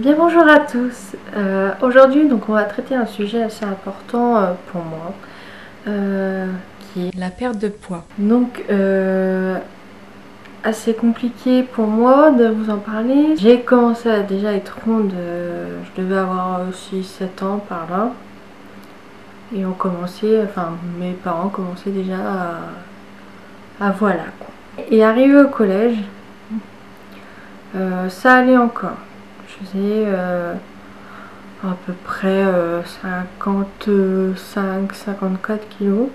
Bien bonjour à tous. Aujourd'hui donc on va traiter un sujet assez important pour moi qui est la perte de poids. Donc assez compliqué pour moi de vous en parler. J'ai commencé à déjà être ronde, je devais avoir aussi 7 ans par là. Et on commençait, enfin mes parents commençaient déjà à voilà quoi. Et arrivé au collège, ça allait encore. Je faisais à peu près 55-54 kilos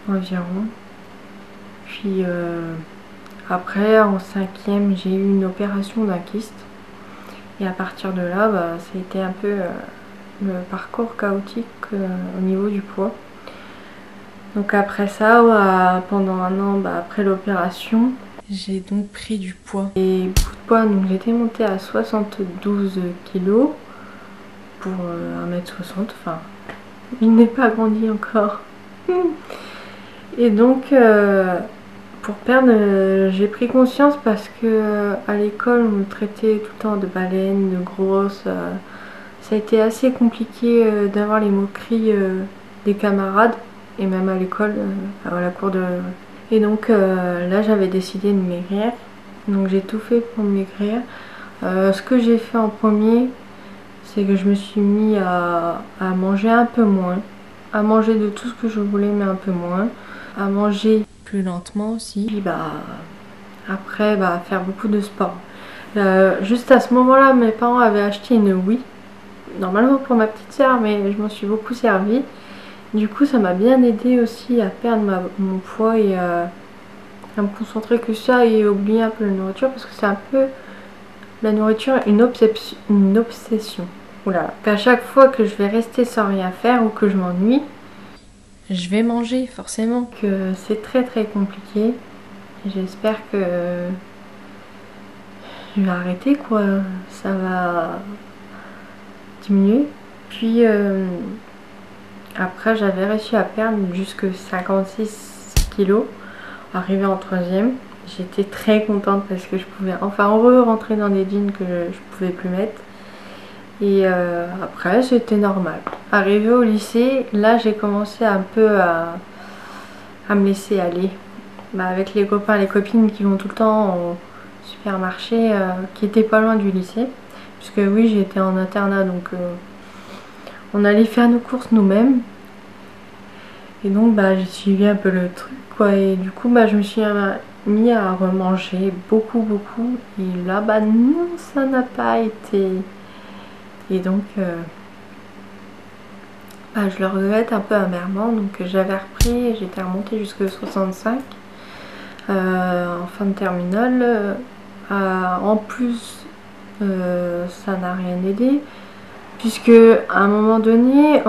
environ. Puis après en cinquième j'ai eu une opération d'un kyste. Et à partir de là, ça a été un peu le parcours chaotique au niveau du poids. Donc après ça, pendant un an après l'opération, j'ai donc pris du poids. Et beaucoup de poids, donc j'étais montée à 72 kilos pour 1m60, enfin il n'est pas grandi encore. Et donc pour perdre, j'ai pris conscience parce que à l'école on me traitait tout le temps de baleine, de grosse. Ça a été assez compliqué d'avoir les moqueries des camarades et même à l'école, à la cour de. Et donc là j'avais décidé de maigrir. Donc j'ai tout fait pour maigrir. Ce que j'ai fait en premier, c'est que je me suis mis à manger un peu moins, à manger de tout ce que je voulais mais un peu moins, à manger plus lentement aussi. Puis après faire beaucoup de sport. Juste à ce moment-là, mes parents avaient acheté une Wii, normalement pour ma petite soeur, mais je m'en suis beaucoup servi. Du coup ça m'a bien aidé aussi à perdre mon poids et à me concentrer que ça et oublier un peu la nourriture, parce que c'est un peu la nourriture une obsession. Oula, qu'à chaque fois que je vais rester sans rien faire ou que je m'ennuie, je vais manger forcément. Que c'est très très compliqué. J'espère que je vais arrêter quoi, ça va diminuer. Puis après j'avais réussi à perdre jusque 56 kilos, arrivé en troisième. J'étais très contente parce que je pouvais enfin rentrer dans des jeans que je pouvais plus mettre. Et après c'était normal. Arrivé au lycée, là j'ai commencé un peu à me laisser aller. Avec les copains et les copines qui vont tout le temps au supermarché qui était pas loin du lycée. Puisque oui, j'étais en internat, donc on allait faire nos courses nous-mêmes. Et donc j'ai suivi un peu le truc quoi. Et du coup je me suis mis à remanger beaucoup. Et là non, ça n'a pas été. Et donc je le regrette un peu amèrement. Donc j'avais repris, j'étais remontée jusqu'à 65 en fin de terminale. En plus ça n'a rien aidé, puisque à un moment donné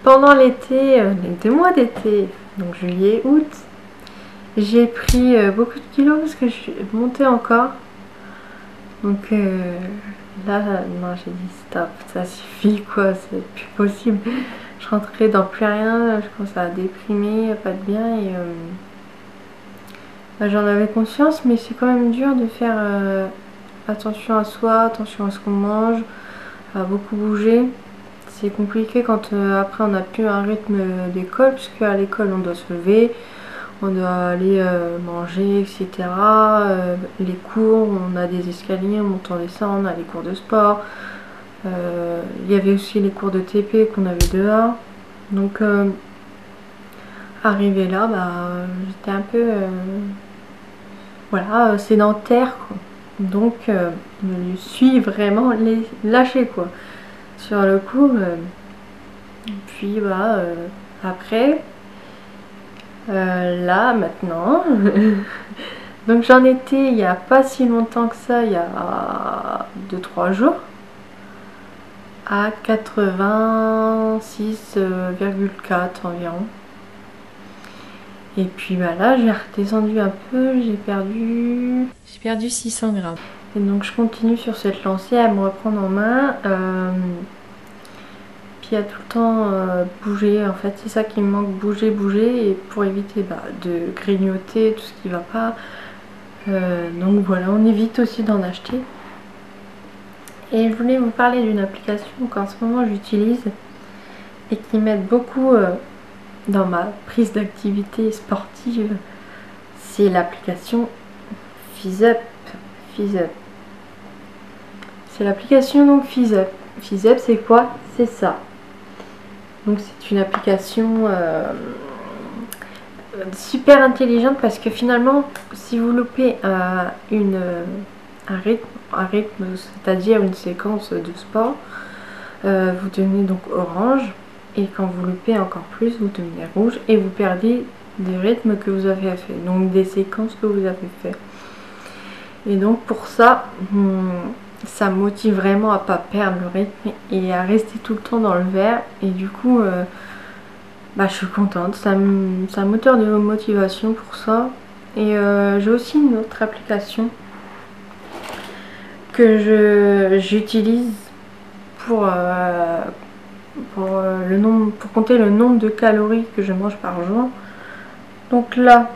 pendant l'été, les 2 mois d'été, donc juillet, août, j'ai pris beaucoup de kilos parce que je suis montée encore. Donc là, non, j'ai dit stop, ça suffit quoi, c'est plus possible. Je rentrais dans plus rien, je commençais à déprimer, pas de bien. Et j'en avais conscience, mais c'est quand même dur de faire attention à soi, attention à ce qu'on mange, à beaucoup bouger. C'est compliqué quand après on n'a plus un rythme d'école, puisque à l'école on doit se lever, on doit aller manger, etc. Les cours, on a des escaliers, on monte, on descend, on a les cours de sport. Il y avait aussi les cours de TP qu'on avait dehors. Donc arrivé là, j'étais un peu voilà, sédentaire quoi. Donc je me suis vraiment lâchée quoi. Sur le coup, puis après, là maintenant, donc j'en étais il n'y a pas si longtemps que ça, il y a 2-3 jours, à 86,4 environ. Et puis là j'ai redescendu un peu, j'ai perdu 600 grammes. Et donc je continue sur cette lancée à me reprendre en main. Puis à tout le temps bouger, en fait c'est ça qui me manque, bouger et pour éviter de grignoter tout ce qui va pas. Donc voilà, on évite aussi d'en acheter. Et je voulais vous parler d'une application qu'en ce moment j'utilise et qui m'aide beaucoup dans ma prise d'activité sportive. C'est l'application FizzUp. C'est l'application donc FizzUp. FizzUp, c'est quoi? C'est ça. Donc c'est une application super intelligente parce que finalement, si vous loupez un rythme, c'est-à-dire une séquence de sport, vous devenez donc orange, et quand vous loupez encore plus, vous devenez rouge et vous perdez des rythmes que vous avez fait, donc des séquences que vous avez fait. Et donc pour ça, ça me motive vraiment à pas perdre le rythme et à rester tout le temps dans le vert. Et du coup, je suis contente. C'est un moteur de motivation pour ça. Et j'ai aussi une autre application que j'utilise pour compter le nombre de calories que je mange par jour. Donc là,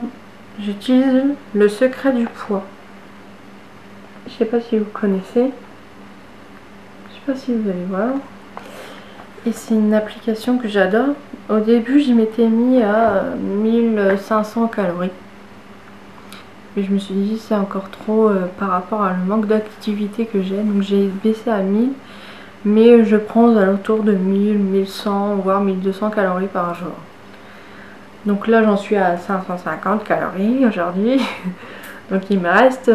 j'utilise le secret du poids. Je sais pas si vous connaissez. Je sais pas si vous allez voir. Et c'est une application que j'adore. Au début, j'y m'étais mis à 1500 calories. Et je me suis dit c'est encore trop par rapport à le manque d'activité que j'ai. Donc j'ai baissé à 1000. Mais je prends à l'entour de 1000, 1100, voire 1200 calories par jour. Donc là, j'en suis à 550 calories aujourd'hui. Donc il me reste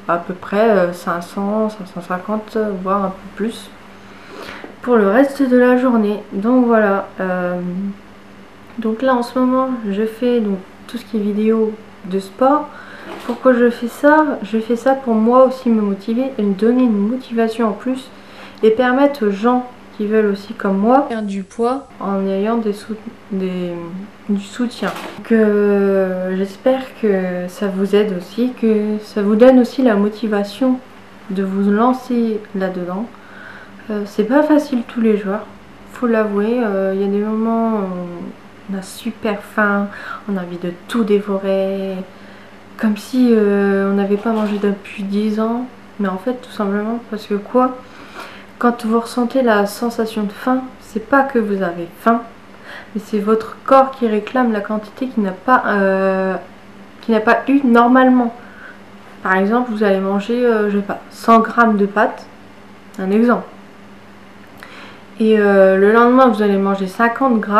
à peu près 500, 550, voire un peu plus pour le reste de la journée. Donc voilà. Donc là, en ce moment, je fais donc tout ce qui est vidéo de sport. Pourquoi je fais ça? Je fais ça pour moi aussi me motiver et me donner une motivation en plus. Et permettre aux gens qui veulent aussi comme moi perdre du poids en ayant du soutien. J'espère que ça vous aide aussi, que ça vous donne aussi la motivation de vous lancer là-dedans. C'est pas facile tous les jours, faut l'avouer. Il y a des moments où on a super faim, on a envie de tout dévorer, comme si on n'avait pas mangé depuis 10 ans. Mais en fait, tout simplement parce que quand vous ressentez la sensation de faim, c'est pas que vous avez faim, mais c'est votre corps qui réclame la quantité qu'il n'a pas eu normalement. Par exemple, vous allez manger, je sais pas, 100 g de pâtes, un exemple. Et le lendemain, vous allez manger 50 g,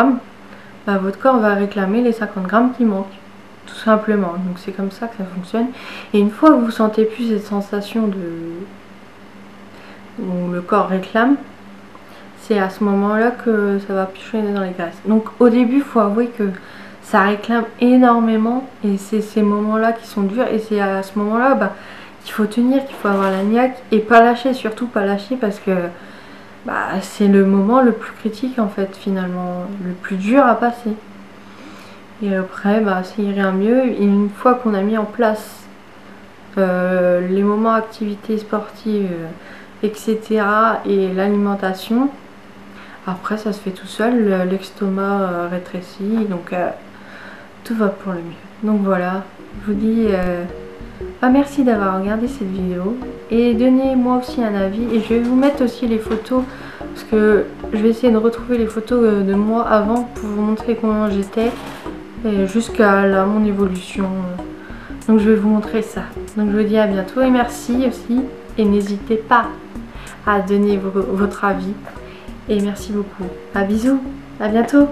votre corps va réclamer les 50 g qui manquent, tout simplement. Donc c'est comme ça que ça fonctionne. Et une fois que vous sentez plus cette sensation où le corps réclame, c'est à ce moment-là que ça va piocher dans les graisses. Donc au début, il faut avouer que ça réclame énormément et c'est ces moments-là qui sont durs et c'est à ce moment-là qu'il faut tenir, qu'il faut avoir la niaque et pas lâcher, surtout pas lâcher parce que c'est le moment le plus critique en fait, finalement, le plus dur à passer. Et après, ça ira mieux. Et une fois qu'on a mis en place les moments activités sportives, etc. et l'alimentation, après ça se fait tout seul, l'estomac rétrécit, donc tout va pour le mieux. Donc voilà, je vous dis merci d'avoir regardé cette vidéo et donnez-moi aussi un avis et je vais vous mettre aussi les photos parce que je vais essayer de retrouver les photos de moi avant pour vous montrer comment j'étais jusqu'à mon évolution. Donc je vais vous montrer ça. Donc je vous dis à bientôt et merci aussi. Et n'hésitez pas à donner votre avis. Et merci beaucoup. À bisous. À bientôt.